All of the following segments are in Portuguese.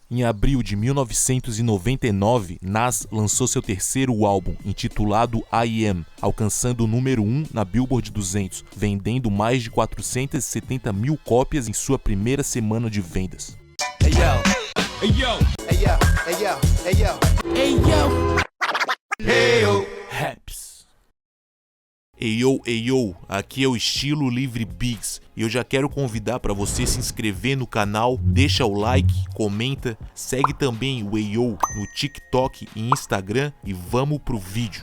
Em abril de 1999, Nas lançou seu terceiro álbum, intitulado I Am, alcançando o número 1 na Billboard 200, vendendo mais de 470 mil cópias em sua primeira semana de vendas. Hey yo, hey yo, hey yo, hey yo, hey yo, hey yo, hey yo, Raps. Ei yo, aqui é o Estilo Livre Biggs e eu já quero convidar para você se inscrever no canal, deixa o like, comenta, segue também o Ei yo no TikTok e Instagram e vamos pro vídeo.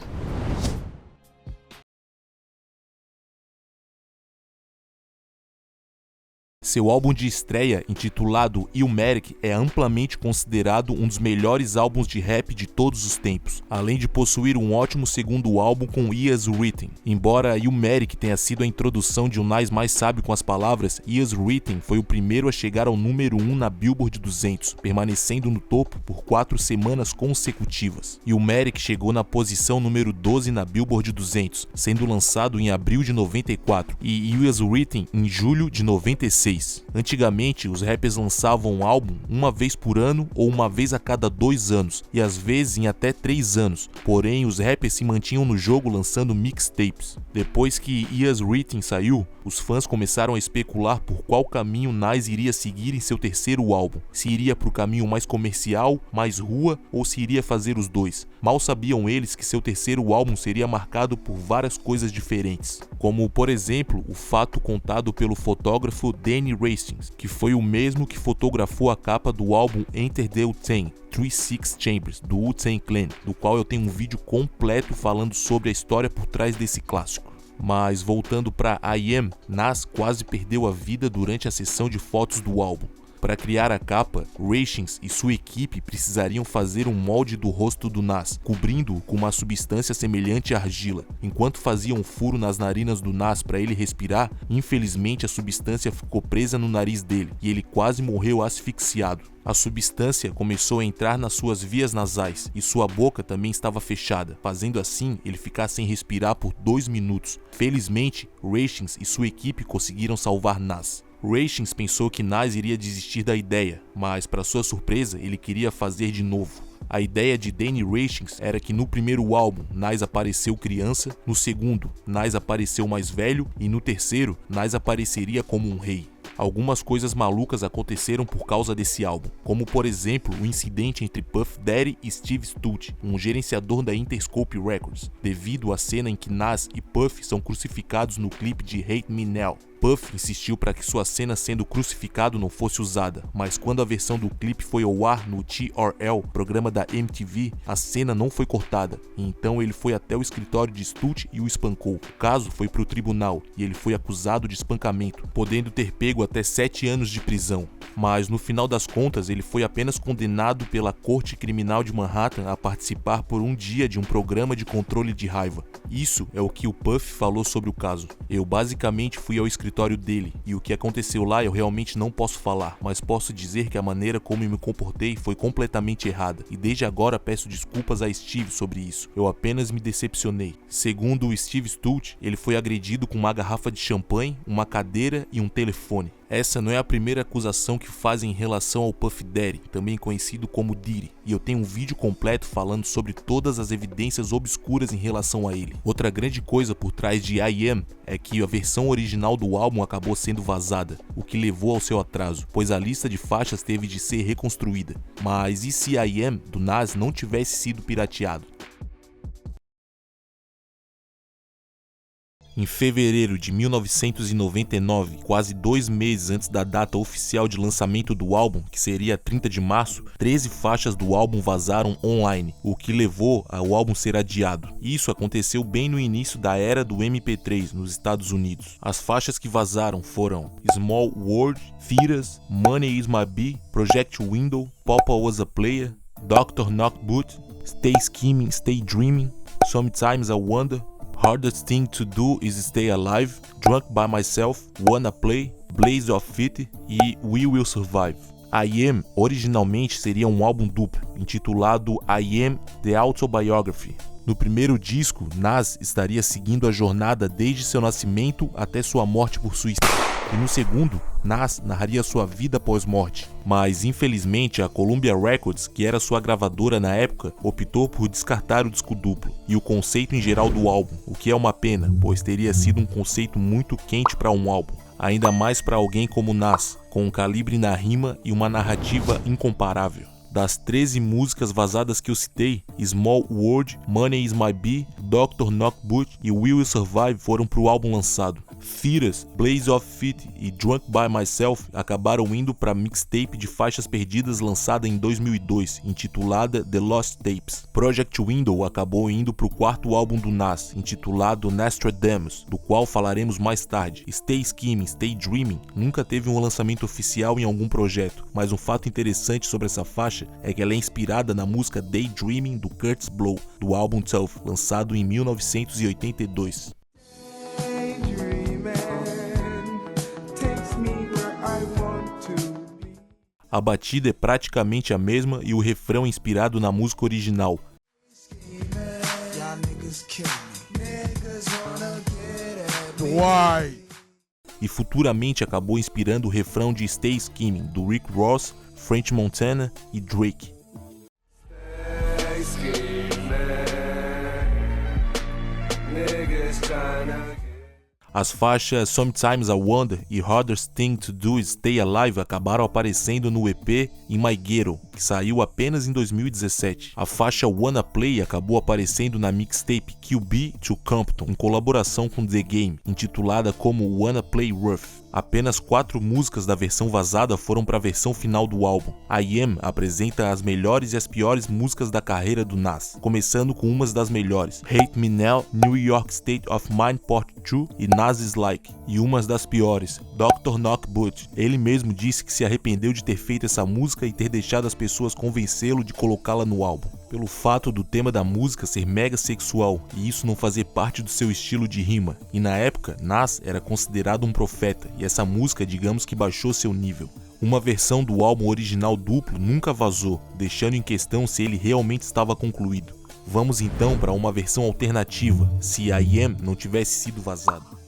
Seu álbum de estreia, intitulado Illmatic, é amplamente considerado um dos melhores álbuns de rap de todos os tempos, além de possuir um ótimo segundo álbum com Years Written. Embora Illmatic tenha sido a introdução de um Nas mais sábio com as palavras, Years Written foi o primeiro a chegar ao número 1 na Billboard 200, permanecendo no topo por 4 semanas consecutivas. Illmatic chegou na posição número 12 na Billboard 200, sendo lançado em abril de 94, e Years Written em julho de 96. Antigamente, os rappers lançavam um álbum uma vez por ano ou uma vez a cada 2 anos, e às vezes em até 3 anos, porém os rappers se mantinham no jogo lançando mixtapes. Depois que Years Written saiu, os fãs começaram a especular por qual caminho Nas iria seguir em seu terceiro álbum, se iria para o caminho mais comercial, mais rua, ou se iria fazer os dois. Mal sabiam eles que seu terceiro álbum seria marcado por várias coisas diferentes, como por exemplo o fato contado pelo fotógrafo Danny Hastings, que foi o mesmo que fotografou a capa do álbum Enter the Wu-Tang, 36 Chambers, do Wu-Tang Clan, do qual eu tenho um vídeo completo falando sobre a história por trás desse clássico. Mas voltando para I Am, Nas quase perdeu a vida durante a sessão de fotos do álbum. Para criar a capa, Hastings e sua equipe precisariam fazer um molde do rosto do Nas, cobrindo-o com uma substância semelhante à argila. Enquanto faziam um furo nas narinas do Nas para ele respirar, infelizmente a substância ficou presa no nariz dele e ele quase morreu asfixiado. A substância começou a entrar nas suas vias nasais e sua boca também estava fechada, fazendo assim ele ficar sem respirar por 2 minutos. Felizmente, Hastings e sua equipe conseguiram salvar Nas. Hastings pensou que Nas iria desistir da ideia, mas para sua surpresa ele queria fazer de novo. A ideia de Danny Hastings era que no primeiro álbum Nas apareceu criança, no segundo Nas apareceu mais velho e no terceiro Nas apareceria como um rei. Algumas coisas malucas aconteceram por causa desse álbum, como por exemplo o incidente entre Puff Daddy e Steve Stutz, um gerenciador da Interscope Records, devido à cena em que Nas e Puff são crucificados no clipe de Hate Me Now. Puff insistiu para que sua cena sendo crucificado não fosse usada, mas quando a versão do clipe foi ao ar no TRL, programa da MTV, a cena não foi cortada, e então ele foi até o escritório de Stutz e o espancou. O caso foi para o tribunal e ele foi acusado de espancamento, podendo ter pego até 7 anos de prisão. Mas no final das contas ele foi apenas condenado pela Corte Criminal de Manhattan a participar por um dia de um programa de controle de raiva. Isso é o que o Puff falou sobre o caso. Eu basicamente fui ao escritório dele, e o que aconteceu lá eu realmente não posso falar, mas posso dizer que a maneira como eu me comportei foi completamente errada, e desde agora peço desculpas a Steve sobre isso. Eu apenas me decepcionei. Segundo o Steve Stutz, ele foi agredido com uma garrafa de champanhe, uma cadeira e um telefone. Essa não é a primeira acusação que fazem em relação ao Puff Daddy, também conhecido como Diddy, e eu tenho um vídeo completo falando sobre todas as evidências obscuras em relação a ele. Outra grande coisa por trás de I Am é que a versão original do álbum acabou sendo vazada, o que levou ao seu atraso, pois a lista de faixas teve de ser reconstruída. Mas e se I Am do Nas não tivesse sido pirateado? Em fevereiro de 1999, quase 2 meses antes da data oficial de lançamento do álbum, que seria 30 de março, 13 faixas do álbum vazaram online, o que levou ao álbum ser adiado. Isso aconteceu bem no início da era do MP3 nos Estados Unidos. As faixas que vazaram foram Small World, Fetus, Money Is My Bee, Project Window, Papa Was a Player, Dr. Knockboot, Stay Scheming, Stay Dreaming, Sometimes I Wonder, Hardest Thing to Do Is Stay Alive, Drunk by Myself, Wanna Play, Blaze of Fit e We Will Survive. I Am originalmente seria um álbum duplo, intitulado I Am The Autobiography. No primeiro disco, Nas estaria seguindo a jornada desde seu nascimento até sua morte por suicídio. e no segundo, Nas narraria sua vida após morte. Mas infelizmente a Columbia Records, que era sua gravadora na época, optou por descartar o disco duplo e o conceito em geral do álbum, o que é uma pena, pois teria sido um conceito muito quente para um álbum, ainda mais para alguém como Nas, com um calibre na rima e uma narrativa incomparável. Das 13 músicas vazadas que eu citei, Small World, Money Is My Bee, Dr. Knockboot e Will You Survive foram para o álbum lançado. Fetus, Blaze of Feet e Drunk By Myself acabaram indo para mixtape de faixas perdidas lançada em 2002, intitulada The Lost Tapes. Project Window acabou indo para o quarto álbum do Nas, intitulado Nostradamus, do qual falaremos mais tarde. Stay Scheming, Stay Dreaming nunca teve um lançamento oficial em algum projeto, mas um fato interessante sobre essa faixa é que ela é inspirada na música Daydreaming do Kurtis Blow, do álbum Tough, lançado em 1982. A batida é praticamente a mesma e o refrão é inspirado na música original. E futuramente acabou inspirando o refrão de Stay Scheming, do Rick Ross, French Montana e Drake. As faixas Sometimes I Wonder e Hardest Thing to Do Is Stay Alive acabaram aparecendo no EP In My Ghetto, que saiu apenas em 2017. A faixa Wanna Play acabou aparecendo na mixtape QB to Compton, em colaboração com The Game, intitulada como Wanna Play Rough. Apenas 4 músicas da versão vazada foram para a versão final do álbum. I Am apresenta as melhores e as piores músicas da carreira do Nas, começando com umas das melhores, Hate Me Now, New York State of Mind Part 2 e Nas Is Like, e umas das piores, Dr. Knockboot. Ele mesmo disse que se arrependeu de ter feito essa música e ter deixado as pessoas convencê-lo de colocá-la no álbum, pelo fato do tema da música ser mega sexual e isso não fazer parte do seu estilo de rima. E na época, Nas era considerado um profeta e essa música, digamos que baixou seu nível. Uma versão do álbum original duplo nunca vazou, deixando em questão se ele realmente estava concluído. Vamos então para uma versão alternativa, se I Am não tivesse sido vazado.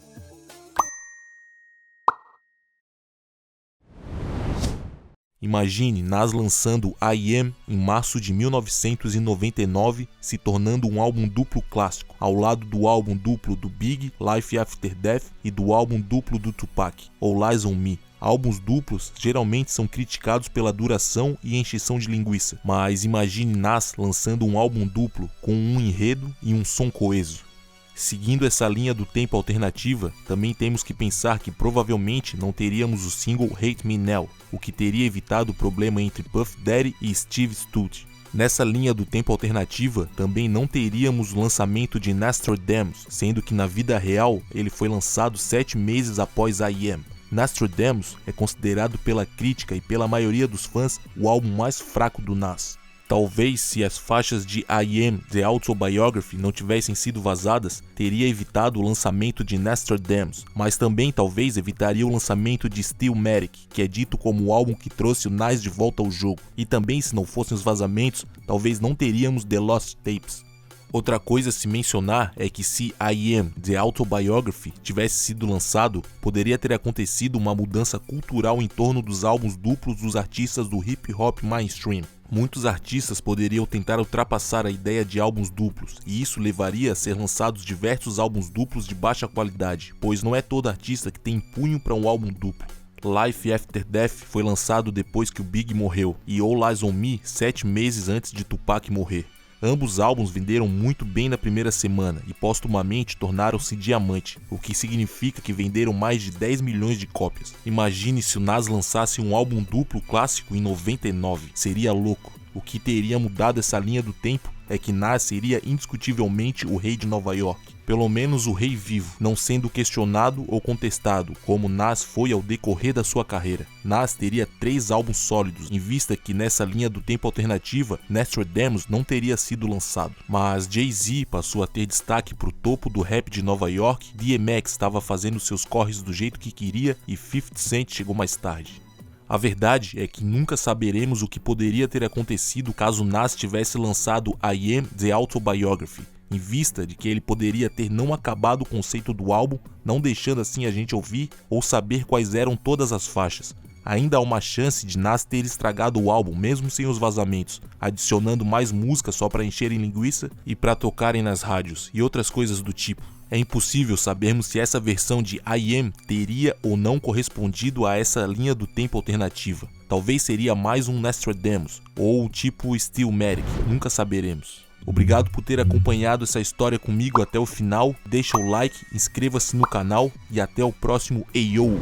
Imagine Nas lançando I Am em março de 1999, se tornando um álbum duplo clássico, ao lado do álbum duplo do Big, Life After Death, e do álbum duplo do Tupac, All Eyes on Me. Álbuns duplos geralmente são criticados pela duração e encheção de linguiça, mas imagine Nas lançando um álbum duplo com um enredo e um som coeso. Seguindo essa linha do tempo alternativa, também temos que pensar que provavelmente não teríamos o single Hate Me Now, o que teria evitado o problema entre Puff Daddy e Steve Stute. Nessa linha do tempo alternativa, também não teríamos o lançamento de Nostradamus, sendo que na vida real ele foi lançado 7 meses após I Am. Nostradamus é considerado pela crítica e pela maioria dos fãs o álbum mais fraco do Nas. Talvez se as faixas de I Am, The Autobiography não tivessem sido vazadas, teria evitado o lançamento de Nostradamus, mas também talvez evitaria o lançamento de Stillmatic, que é dito como o álbum que trouxe o Nas de volta ao jogo, e também se não fossem os vazamentos, talvez não teríamos The Lost Tapes. Outra coisa a se mencionar é que se I Am, The Autobiography tivesse sido lançado, poderia ter acontecido uma mudança cultural em torno dos álbuns duplos dos artistas do hip hop mainstream. Muitos artistas poderiam tentar ultrapassar a ideia de álbuns duplos, e isso levaria a ser lançados diversos álbuns duplos de baixa qualidade, pois não é todo artista que tem punho para um álbum duplo. Life After Death foi lançado depois que o Big morreu, e All Eyes on Me 7 meses antes de Tupac morrer. Ambos álbuns venderam muito bem na primeira semana e postumamente tornaram-se diamante, o que significa que venderam mais de 10 milhões de cópias. Imagine se o Nas lançasse um álbum duplo clássico em 99, seria louco. O que teria mudado essa linha do tempo é que Nas seria indiscutivelmente o rei de Nova York. Pelo menos o rei vivo, não sendo questionado ou contestado, como Nas foi ao decorrer da sua carreira. Nas teria 3 álbuns sólidos, em vista que nessa linha do tempo alternativa, Nostradamus não teria sido lançado. Mas Jay-Z passou a ter destaque para o topo do rap de Nova York, DMX estava fazendo seus corres do jeito que queria e 50 Cent chegou mais tarde. A verdade é que nunca saberemos o que poderia ter acontecido caso Nas tivesse lançado I Am, The Autobiography. em vista de que ele poderia ter não acabado o conceito do álbum, não deixando assim a gente ouvir ou saber quais eram todas as faixas. Ainda há uma chance de Nas ter estragado o álbum mesmo sem os vazamentos, adicionando mais música só para encherem linguiça e para tocarem nas rádios e outras coisas do tipo. É impossível sabermos se essa versão de I Am teria ou não correspondido a essa linha do tempo alternativa. Talvez seria mais um Nostradamus ou tipo Stillmatic, nunca saberemos. Obrigado por ter acompanhado essa história comigo até o final, deixa o like, inscreva-se no canal e até o próximo Ayo!